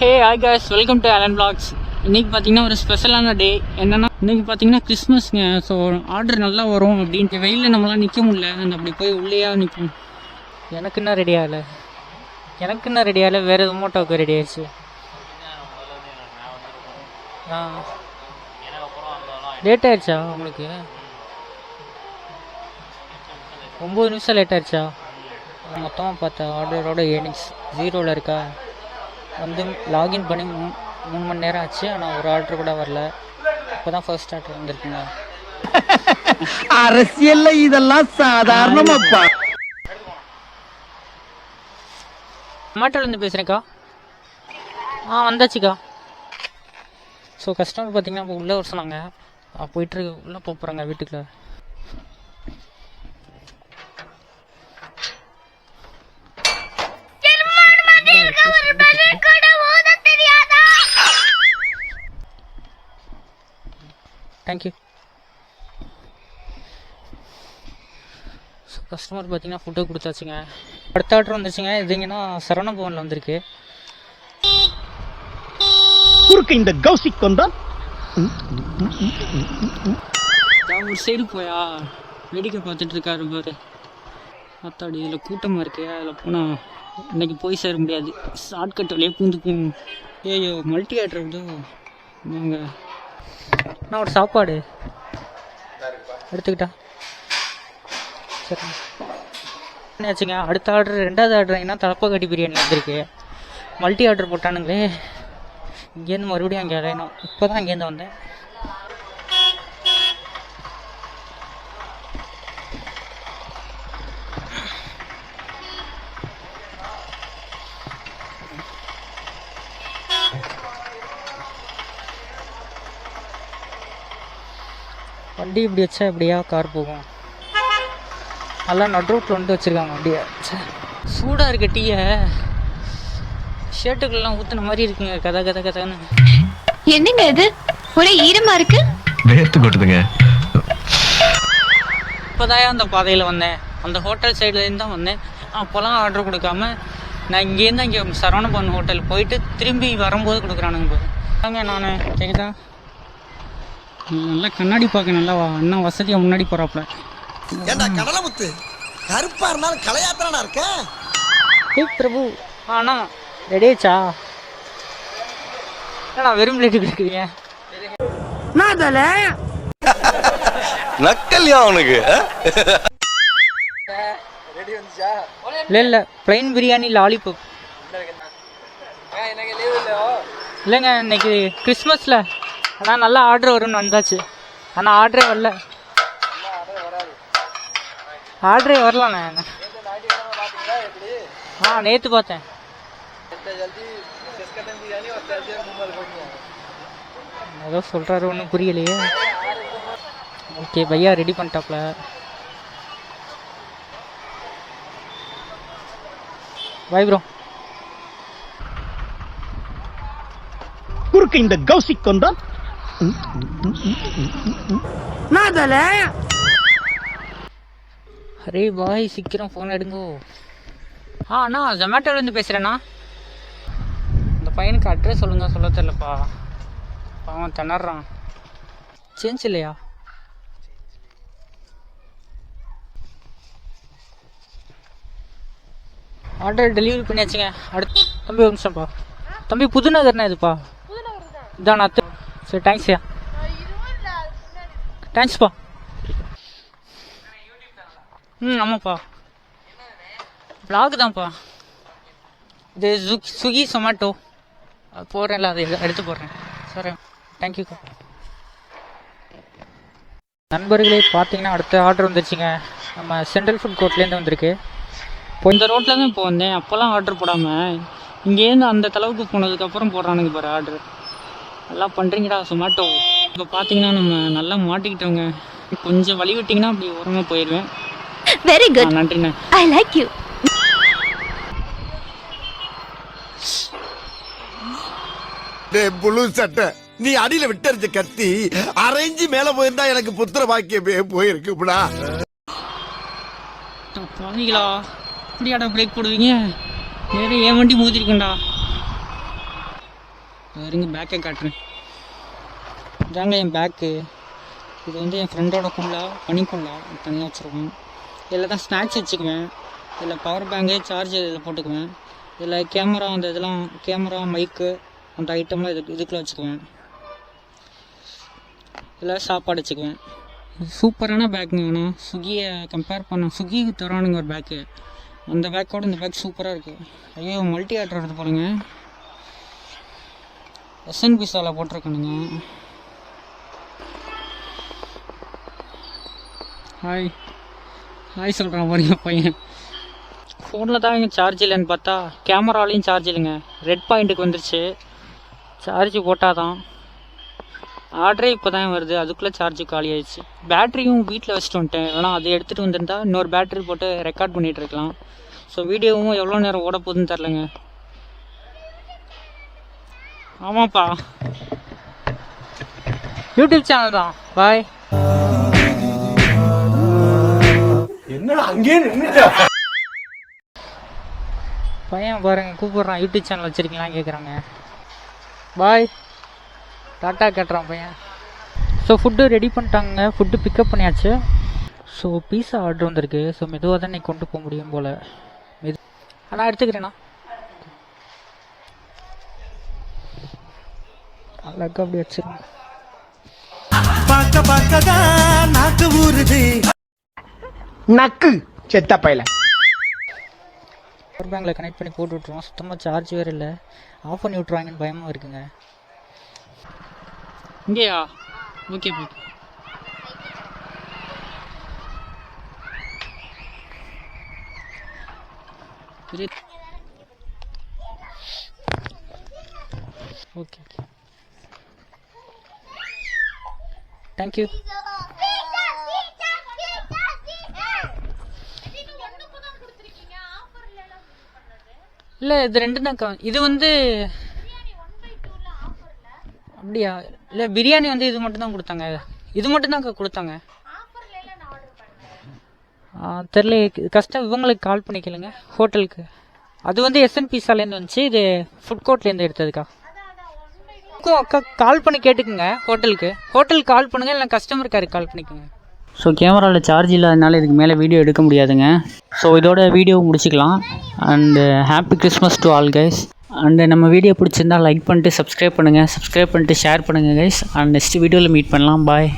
Hey hi guys, welcome to Alan blogs. இன்றைக்கி பார்த்தீங்கன்னா ஒரு ஸ்பெஷலான டே. என்னென்னா இன்றைக்கி பார்த்தீங்கன்னா கிறிஸ்மஸ்ங்க. ஸோ ஆர்டர் நல்லா வரும் அப்படின்ட்டு வெயிலில் நம்மளாம் நிற்க முடியல. அந்த அப்படி போய் உள்ளேயா நிற்கும். எனக்கு என்ன ரெடி ஆகலை வேறு மோட்டோவுக்கு ரெடி ஆயிடுச்சு. லேட் ஆயிடுச்சா உங்களுக்கு? 9 நிமிஷம் லேட் ஆயிடுச்சா? மொத்தமாக பார்த்தா ஆர்டரோட ஏர்னிங்ஸ் 0ல் இருக்கா. வந்து லாகின் பண்ணி 3 மணி நேரம் ஆச்சு. ஆனால் ஒரு ஆர்டர் கூட வரல. இப்போ தான் ஃபர்ஸ்ட் ஆர்டர் வந்துருக்குங்க. அரசியல்ல இதெல்லாம் சாதாரணமாப்பா. டொமேட்டோலேருந்து பேசுகிறேன்க்கா. வந்தாச்சுக்கா. ஸோ கஸ்டமர் பார்த்தீங்கன்னா இப்போ உள்ளே வர சொன்னாங்க. போயிட்டு உள்ளே போகிறாங்க வீட்டுக்குள்ள. தேங்க்யூ. ஸோ கஸ்டமர் பார்த்தீங்கன்னா ஃபுட்டை கொடுத்தாச்சுங்க. அடுத்த ஆர்டர் வந்துச்சுங்க. இதுங்கன்னா சரவண பவனில் வந்திருக்கு. இந்த கௌசிக் வந்தா ஒரு சைடு போயா வேடிக்கை பார்த்துட்டு இருக்காரு பாரு. அத்தாடி இதில் கூட்டமாக இருக்கு. அதில் போனால் இன்னைக்கு போய் சேர முடியாது. ஷார்ட்கட் வழியே பூந்து போகும். ஏயோ மல்டி ஆர்டர் வந்து நாங்கள் நான் ஒரு சாப்பாடு எடுத்துக்கிட்டா சரி என்னாச்சுங்க. அடுத்த ஆர்டர் 2வது ஆர்டர் என்ன தலப்பாக்கட்டி பிரியாணி வந்திருக்கு. மல்டி ஆர்டர் போட்டானுங்களே. இங்கேருந்து மறுபடியும் அங்கே அலையணும். இப்போ தான் அங்கேருந்து வந்தேன். வண்டி இப்படி வச்சா எப்படியா கார் போகும். நல்லா நட் ரோட்டில் வந்து வச்சுருக்காங்க வண்டியை. சூடாக இருக்க டீயை ஷர்ட்டுக்கெல்லாம் ஊற்றுன மாதிரி இருக்குங்க. கதன்னு என்னங்க இது ஒரே ஈரமா இருக்கு. வேர்த்து கொட்டுதுங்க. இப்போதான் அந்த பாதையில் வந்தேன். அந்த ஹோட்டல் சைட்லேருந்து தான் வந்தேன். அப்போல்லாம் ஆர்டர் கொடுக்காம நான் இங்கேருந்து அங்கே சரவண பவன் ஹோட்டல் போயிட்டு திரும்பி வரும்போது கொடுக்குறானுங்க போது தாங்க. நான் கேட்குதா நல்லா கண்ணாடி பார்க்க நல்லா அண்ணா வசதியாக முன்னாடி போகிறாப்புல. ஏண்டா கடலமுத்து கருப்பா இருந்தாலும் கலையாத்திரனா இருக்க. பிரபு அண்ணா ரெடி ஆச்சா? நான் வெறும் பிளேட்டு கொடுக்குறீங்க. நக்கல்யா அவனுக்கு. இல்லை பிளைன் பிரியாணி லாலிபாப் இல்லைங்க. இன்னைக்கு கிறிஸ்மஸில் ஆனால் நல்லா ஆர்டர் வரும்னு வந்தாச்சு. ஆனால் ஆர்டரே வரலண்ணே. நேற்று பார்த்தேன். ஏதோ சொல்கிறாரு, ஒன்றும் புரியலையே. ஓகே பையா ரெடி பண்ணிட்டாப்ல. Bye bro. குறுக்க இந்த கௌசிக் வந்தா அரே பாய் சீக்கிரம் ஃபோன் எடுங்கோ. அண்ணா ஜொமேட்டோலேருந்து பேசுகிறேண்ணா. இந்த பையனுக்கு அட்ரஸ் சொல்லுங்க. சொல்ல தெரியலப்பா. அவன் திணறான். சேஞ்ச் இல்லையா? ஆர்டர் டெலிவரி பண்ணியாச்சுங்க. அடுத்து தம்பி ஒரு நிமிஷம்ப்பா. தம்பி புதுநகர்னா இதுப்பா இதாண்ணா. சரி தேங்க்ஸ்யா. தேங்க்ஸ்ப்பா. ஆமாப்பா வ்ளாக் தான்ப்பா. இது ஸ்விக்கி சொமேட்டோ போடுறேன்ல, அதை எடுத்து போடுறேன். சரி தேங்க்யூக்கா. நண்பர்களே பார்த்தீங்கன்னா அடுத்த ஆர்டர் வந்துருச்சுங்க. நம்ம சென்ட்ரல் ஃபுட் கோர்ட்லேருந்து வந்திருக்கு. இப்போ இந்த ரோட்டில் தான் இப்போ வந்தேன். அப்போல்லாம் ஆர்டர் போடாமல் இங்கேருந்து அந்த தளவுக்கு போனதுக்கப்புறம் போடுறானுங்க பாரு ஆர்டர். நல்லா பண்ணுறீங்கடா சொமேட்டோ. இப்போ பார்த்தீங்கன்னா நம்ம நல்லா மாட்டிக்கிட்டோங்க. கொஞ்சம் வழி விட்டிங்கன்னா அப்படி ஓரமாக போயிடுவேன். Very good. நன்றிண்ணே. I like you. புழு சட்டை நீ அடியில விட்டறிச்ச கத்தி அரைஞ்சு மேல போயிருந்தா எனக்கு புத்திர பாக்கியமே போயிருக்குடா. பாவிகளா இப்படியாடா பிரேக் போடுவீங்க? நேரம் ஏன் வண்டி மோதிருக்கேன்டா. இருங்க பேக்கை காட்டுறேன். இதாங்க என் பேக்கு. இது வந்து என் ஃப்ரெண்டோட குள்ளா பனிக்குள்ளா தனியாக வச்சுருக்கேன். இதில் தான் ஸ்நாக்ஸ் வச்சுக்குவேன். இதில் பவர் பேங்கு சார்ஜர் இதில் போட்டுக்குவேன். இதில் கேமரா அந்த இதெல்லாம் கேமரா மைக்கு அந்த ஐட்டம்லாம் இதுக்குள்ளே வச்சுக்குவேன். இதில் சாப்பாடு வச்சுக்குவேன். சூப்பரான பேக்குங்க. ஆனால் ஸ்விக்கியை கம்பேர் பண்ண ஸ்விக்கி தரானுங்க ஒரு பேக்கு. அந்த பேக்கோடு இந்த பேக் சூப்பராக இருக்குது. ஐயோ மல்டி ஆர்டர் எடுத்து பாருங்க. எஸ்என்பி சாலை போட்டிருக்கணுங்க. ஹாய் ஹாய் சொல்கிறான் பாருங்க பையன். ஃபோனில் தான் இங்கே சார்ஜ் இல்லைன்னு பார்த்தா கேமராலையும் சார்ஜ் இல்லைங்க. ரெட் பாயிண்ட்டுக்கு வந்துருச்சு. சார்ஜ் போட்டால் தான் ஆர்டரே இப்போ தான் வருது. அதுக்குள்ளே சார்ஜ் காலி ஆயிடுச்சு. பேட்ரியும் வீட்டில் வச்சுட்டு வந்துட்டேன். ஆனால் அதை எடுத்துகிட்டு வந்திருந்தா இன்னொரு பேட்ரி போட்டு ரெக்கார்ட் பண்ணிகிட்டு இருக்கலாம். ஸோ வீடியோவும் எவ்வளோ நேரம் ஓட போகுதுன்னு தெரிலங்க. ஆமாப்பா யூடியூப் சேனல் தான். பாய். என்னடா அங்கேயே நின்னுட்ட? பையன் பாருங்க கூப்பிட்றான். யூடியூப் சேனல் வச்சுருக்கீங்களா கேட்குறாங்க. பாய் டாட்டா கேட்டுறான் பையன். ஸோ ஃபுட்டு ரெடி பண்ணிட்டாங்க. ஃபுட்டு பிக்கப் பண்ணியாச்சு. ஸோ பீஸா ஆர்டர் வந்திருக்கு. ஸோ மெதுவாக தான் கொண்டு போக முடியும் போல். நான் எடுத்துக்கிறேண்ணா. அழகா அப்படி வச்சிருக்கேன். நாக்கு ஊறுது. நக்கு செத்த பையல. பவர் பேங்கில் கனெக்ட் பண்ணி போட்டு விட்ருவோம். சுத்தமாக சார்ஜ் வேறு இல்லை. ஆஃப் பண்ணி விட்ருவாங்கன்னு பயமாக இருக்குங்க. இங்கேயா? Okay okay. Okay okay thank you. இல்லை இது ரெண்டு தான். இது வந்து அப்படியா? இல்லை பிரியாணி வந்து இது மட்டும் தான் கொடுத்தாங்க. இது மட்டும் தான் கொடுத்தாங்க. தெரில. இவங்களுக்கு கால் பண்ணிக்கலுங்க ஹோட்டலுக்கு. அது வந்து எஸ்என்பி சாலேருந்து வந்துச்சு. இது ஃபுட் கோர்ட்லேருந்து எடுத்ததுக்கா. அக்கா கால் பண்ணி கேட்டுக்குங்க ஹோட்டலுக்கு கால் பண்ணுங்க. இல்லை கஸ்டமர் கேருக்கு கால் பண்ணிக்கோங்க. ஸோ கேமராவில் சார்ஜ் இல்லாதனால இதுக்கு மேலே வீடியோ எடுக்க முடியாதுங்க. ஸோ இதோட வீடியோ முடிச்சிக்கலாம். And happy Christmas to all guys. And நம்ம வீடியோ பிடிச்சிருந்தா லைக் பண்ணிட்டு சப்ஸ்கிரைப் பண்ணுங்கள். ஷேர் பண்ணுங்கள் கைஸ். அண்ட் நெக்ஸ்ட் வீடியோவில் மீட் பண்ணலாம். பாய்.